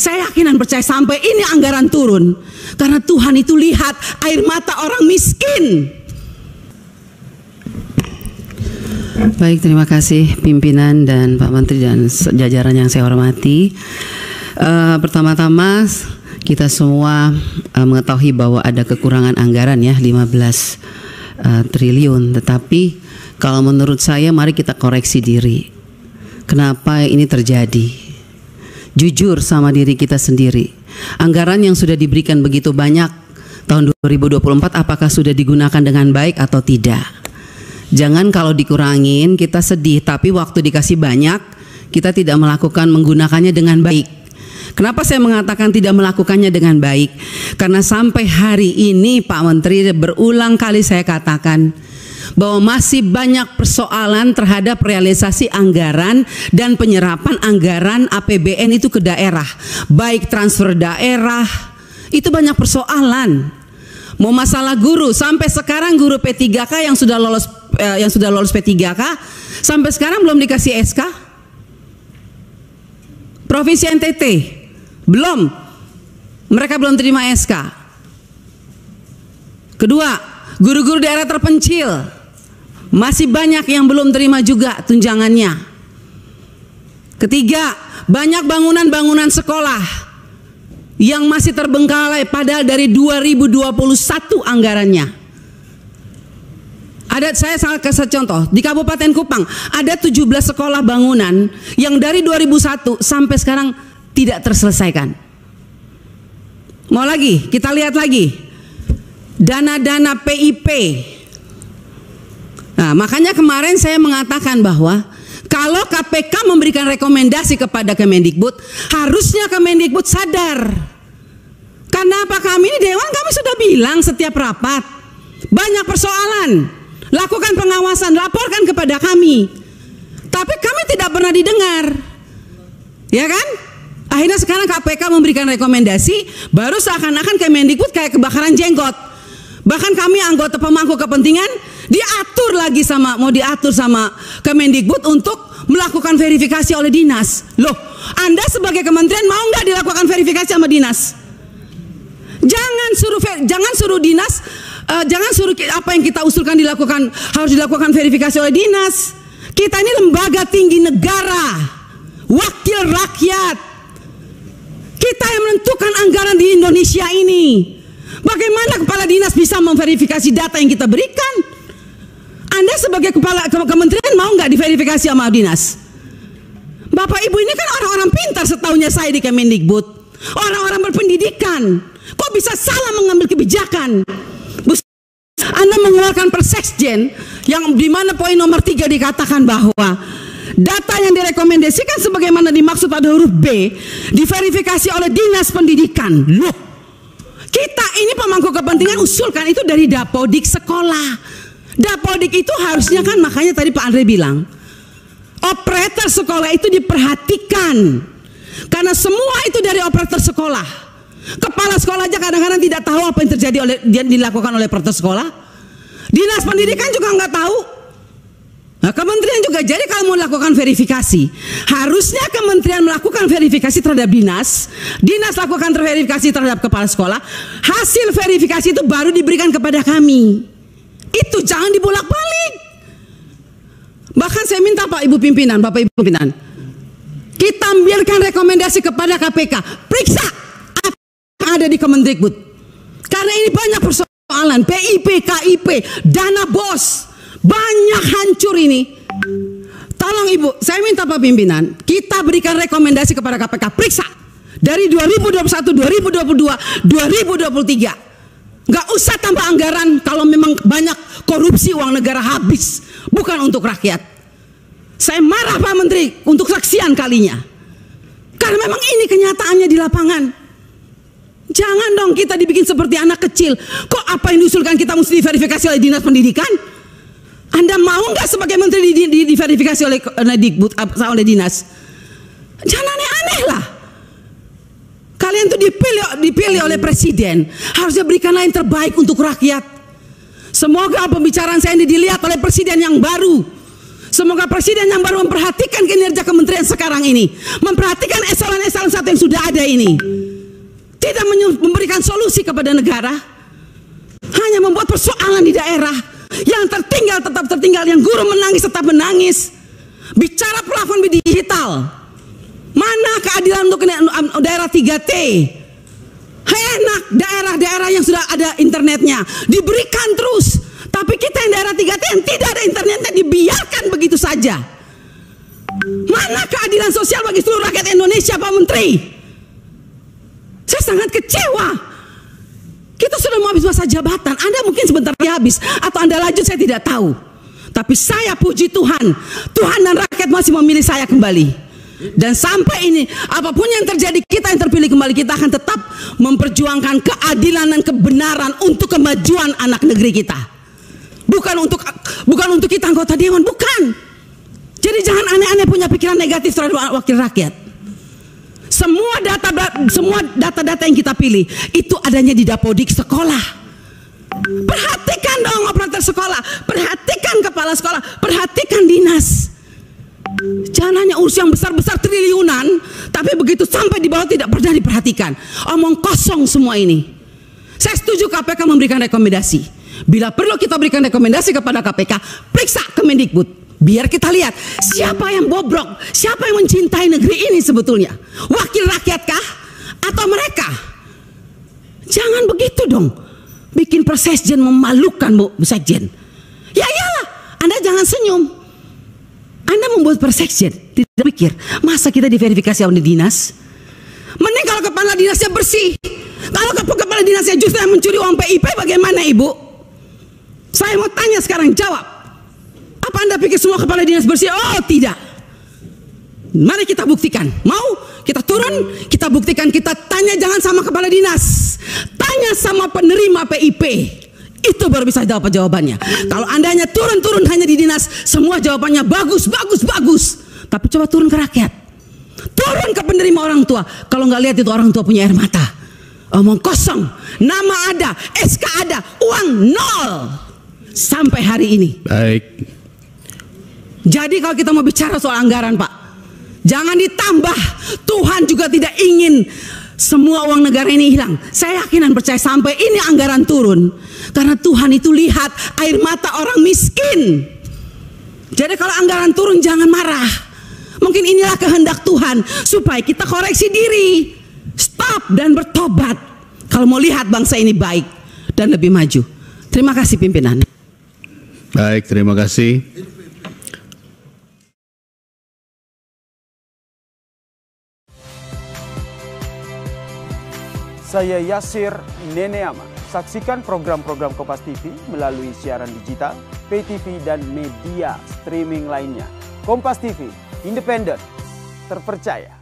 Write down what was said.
Saya yakin dan percaya sampai ini anggaran turun. Karena Tuhan itu lihat air mata orang miskin. Baik, terima kasih pimpinan dan Pak Menteri dan jajaran yang saya hormati. Pertama-tama kita semua mengetahui bahwa ada kekurangan anggaran ya 15 triliun. Tetapi kalau menurut saya mari kita koreksi diri. Kenapa ini terjadi? Jujur sama diri kita sendiri. Anggaran yang sudah diberikan begitu banyak tahun 2024 apakah sudah digunakan dengan baik atau tidak? Jangan kalau dikurangin kita sedih, tapi waktu dikasih banyak kita tidak menggunakannya dengan baik. Kenapa saya mengatakan tidak melakukannya dengan baik? Karena sampai hari ini Pak Menteri berulang kali saya katakan bahwa masih banyak persoalan terhadap realisasi anggaran dan penyerapan anggaran APBN itu ke daerah. Baik transfer daerah, itu banyak persoalan. Mau masalah guru, sampai sekarang guru P3K yang sudah lolos P3K sampai sekarang belum dikasih SK. Provinsi NTT belum, mereka belum terima SK. Kedua, guru-guru daerah terpencil masih banyak yang belum terima juga tunjangannya. Ketiga, banyak bangunan-bangunan sekolah yang masih terbengkalai padahal dari 2021 anggarannya. Saya kasih contoh, di Kabupaten Kupang ada 17 sekolah bangunan yang dari 2001 sampai sekarang tidak terselesaikan. Mau lagi, kita lihat lagi dana-dana PIP. Nah, makanya kemarin saya mengatakan bahwa kalau KPK memberikan rekomendasi kepada Kemendikbud, harusnya Kemendikbud sadar. Karena apa, kami ini Dewan, kami sudah bilang setiap rapat banyak persoalan, lakukan pengawasan, laporkan kepada kami. Tapi kami tidak pernah didengar, ya kan? Akhirnya sekarang KPK memberikan rekomendasi, baru seakan-akan Kemendikbud kayak kebakaran jenggot. Bahkan kami anggota pemangku kepentingan mau diatur sama Kemendikbud untuk melakukan verifikasi oleh dinas. Loh, Anda sebagai kementerian mau nggak dilakukan verifikasi sama dinas? Jangan suruh dinas, jangan suruh apa yang kita usulkan harus dilakukan verifikasi oleh dinas. Kita ini lembaga tinggi negara, wakil rakyat. Kita yang menentukan anggaran di Indonesia ini. Bagaimana kepala dinas bisa memverifikasi data yang kita berikan? Anda sebagai kepala kementerian mau nggak diverifikasi sama dinas? Bapak Ibu ini kan orang-orang pintar setahunya saya di Kemendikbud. Orang-orang berpendidikan. Kok bisa salah mengambil kebijakan? Anda mengeluarkan Perseksjen yang dimana poin nomor 3 dikatakan bahwa data yang direkomendasikan sebagaimana dimaksud pada huruf B diverifikasi oleh Dinas Pendidikan. Loh, kita ini pemangku kepentingan usulkan itu dari Dapodik sekolah. Dapodik itu harusnya kan, makanya tadi Pak Andre bilang operator sekolah itu diperhatikan, karena semua itu dari operator sekolah. Kepala sekolah aja kadang-kadang tidak tahu apa yang terjadi dilakukan oleh operator sekolah. Dinas Pendidikan juga nggak tahu. Nah, kementerian juga. Jadi kalau mau lakukan verifikasi, harusnya kementerian melakukan verifikasi terhadap dinas, dinas lakukan verifikasi terhadap kepala sekolah, hasil verifikasi itu baru diberikan kepada kami. Itu jangan dibolak-balik. Bahkan saya minta Bapak Ibu pimpinan, kita ambilkan rekomendasi kepada KPK, periksa apa yang ada di Kemendikbud. Karena ini banyak persoalan, PIP, KIP, dana BOS. Banyak hancur ini. Tolong Ibu, saya minta Pak Pimpinan, kita berikan rekomendasi kepada KPK, periksa dari 2021, 2022, 2023. Nggak usah tambah anggaran kalau memang banyak korupsi, uang negara habis, bukan untuk rakyat. Saya marah Pak Menteri untuk sekian kalinya. Karena memang ini kenyataannya di lapangan. Jangan dong kita dibikin seperti anak kecil. Kok apa yang diusulkan kita mesti diverifikasi oleh Dinas Pendidikan? Anda mau nggak sebagai menteri diverifikasi oleh Dikbud, oleh dinas? Jangan aneh-aneh lah. Kalian tuh dipilih oleh presiden, harusnya berikanlah yang terbaik untuk rakyat. Semoga pembicaraan saya ini dilihat oleh presiden yang baru. Semoga presiden yang baru memperhatikan kinerja kementerian sekarang ini, memperhatikan eselon-eselon 1 yang sudah ada ini, tidak memberikan solusi kepada negara, hanya membuat persoalan di daerah. Yang tertinggal tetap tertinggal, yang guru menangis tetap menangis. Bicara plafon digital, mana keadilan untuk daerah 3T? Enak daerah-daerah yang sudah ada internetnya diberikan terus, tapi kita yang daerah 3T yang tidak ada internetnya dibiarkan begitu saja. Mana keadilan sosial bagi seluruh rakyat Indonesia, Pak Menteri? Saya sangat kecewa. Kita sudah mau habis masa jabatan, Anda mungkin sebentar lagi habis, atau Anda lanjut, saya tidak tahu. Tapi saya puji Tuhan, Tuhan dan rakyat masih memilih saya kembali. Dan sampai ini, apapun yang terjadi, kita yang terpilih kembali, kita akan tetap memperjuangkan keadilan dan kebenaran untuk kemajuan anak negeri kita. Bukan untuk kita anggota dewan, bukan. Jadi jangan aneh-aneh punya pikiran negatif terhadap wakil rakyat. Semua data-data yang kita pilih itu adanya di Dapodik sekolah. Perhatikan dong operator sekolah, perhatikan kepala sekolah, perhatikan dinas. Jangan hanya urus yang besar-besar triliunan, tapi begitu sampai di bawah tidak pernah diperhatikan. Omong kosong semua ini. Saya setuju KPK memberikan rekomendasi. Bila perlu kita berikan rekomendasi kepada KPK, periksa Kemendikbud. Biar kita lihat siapa yang bobrok, siapa yang mencintai negeri ini sebetulnya. Wakil rakyatkah atau mereka? Jangan begitu dong. Bikin Persesjen memalukan, Bu Sekjen. Ya iyalah, Anda jangan senyum. Anda membuat Persesjen, tidak pikir masa kita diverifikasi oleh dinas? Mending kalau kepala dinasnya bersih. Kalau kepala dinasnya justru yang mencuri uang PIP, bagaimana Ibu? Saya mau tanya sekarang, jawab. Apa Anda pikir semua kepala dinas bersih? Oh tidak. Mari kita buktikan. Mau kita turun, kita buktikan, kita tanya, jangan sama kepala dinas, tanya sama penerima PIP. Itu baru bisa dapat jawabannya. Kalau Anda hanya turun hanya di dinas, semua jawabannya bagus. Tapi coba turun ke rakyat, turun ke penerima orang tua. Kalau nggak lihat itu orang tua punya air mata. Omong kosong, nama ada, SK ada, uang nol sampai hari ini. Baik. Jadi kalau kita mau bicara soal anggaran, Pak, jangan ditambah. Tuhan juga tidak ingin semua uang negara ini hilang. Saya yakin dan percaya sampai ini anggaran turun, karena Tuhan itu lihat air mata orang miskin. Jadi kalau anggaran turun jangan marah. Mungkin inilah kehendak Tuhan supaya kita koreksi diri, stop dan bertobat. Kalau mau lihat bangsa ini baik dan lebih maju. Terima kasih pimpinan. Baik, terima kasih. Saya Yasir Neneama. Saksikan program-program Kompas TV melalui siaran digital, pay TV, dan media streaming lainnya. Kompas TV, independen, terpercaya.